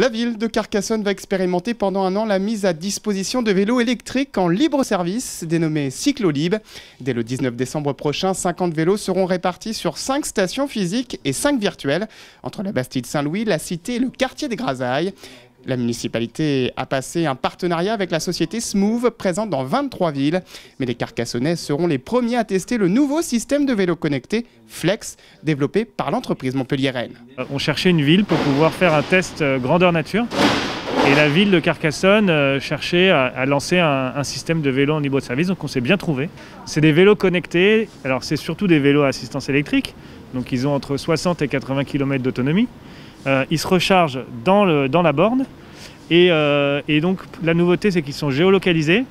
La ville de Carcassonne va expérimenter pendant un an la mise à disposition de vélos électriques en libre service, dénommés Cyclolib. Dès le 19 décembre prochain, 50 vélos seront répartis sur 5 stations physiques et 5 virtuelles, entre la Bastide-Saint-Louis, la Cité et le quartier des Grasailles. La municipalité a passé un partenariat avec la société Smooth, présente dans 23 villes. Mais les Carcassonnais seront les premiers à tester le nouveau système de vélos connectés Flex, développé par l'entreprise montpelliéraine. On cherchait une ville pour pouvoir faire un test grandeur nature. Et la ville de Carcassonne cherchait à lancer un système de vélos en libre service, donc on s'est bien trouvé. C'est des vélos connectés, alors c'est surtout des vélos à assistance électrique, donc ils ont entre 60 et 80 km d'autonomie. Ils se rechargent dans la borne et donc la nouveauté c'est qu'ils sont géolocalisés,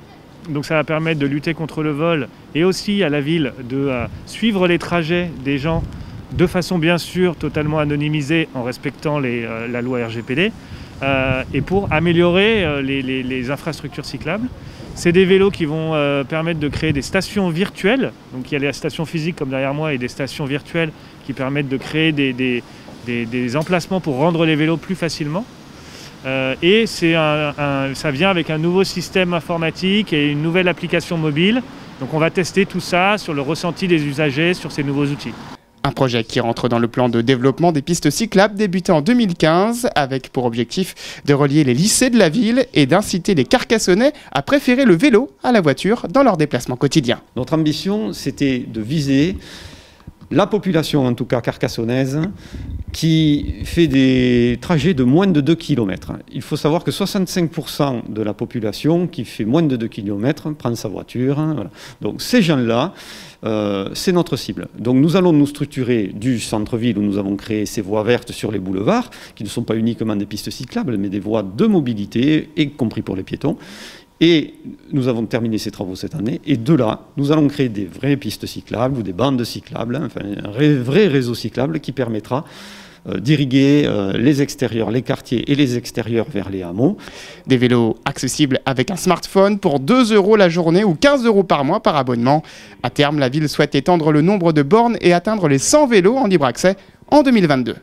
donc ça va permettre de lutter contre le vol et aussi à la ville de suivre les trajets des gens de façon bien sûr totalement anonymisée en respectant la loi RGPD et pour améliorer les infrastructures cyclables. C'est des vélos qui vont permettre de créer des stations virtuelles, donc il y a les stations physiques comme derrière moi et des stations virtuelles qui permettent de créer des emplacements pour rendre les vélos plus facilement. Et ça vient avec un nouveau système informatique et une nouvelle application mobile. Donc on va tester tout ça sur le ressenti des usagers sur ces nouveaux outils. Un projet qui rentre dans le plan de développement des pistes cyclables débuté en 2015 avec pour objectif de relier les lycées de la ville et d'inciter les Carcassonnais à préférer le vélo à la voiture dans leurs déplacements quotidiens. Notre ambition, c'était de viser la population, en tout cas carcassonnaise, qui fait des trajets de moins de 2 km. Il faut savoir que 65% de la population qui fait moins de 2 km prend sa voiture. Voilà. Donc ces gens-là, c'est notre cible. Donc nous allons nous structurer du centre-ville où nous avons créé ces voies vertes sur les boulevards, qui ne sont pas uniquement des pistes cyclables, mais des voies de mobilité, y compris pour les piétons. Et nous avons terminé ces travaux cette année. Et de là, nous allons créer des vraies pistes cyclables ou des bandes cyclables, enfin un vrai réseau cyclable qui permettra d'irriguer les extérieurs, les quartiers et les extérieurs vers les hameaux. Des vélos accessibles avec un smartphone pour 2 € la journée ou 15 € par mois par abonnement. À terme, la ville souhaite étendre le nombre de bornes et atteindre les 100 vélos en libre accès en 2022.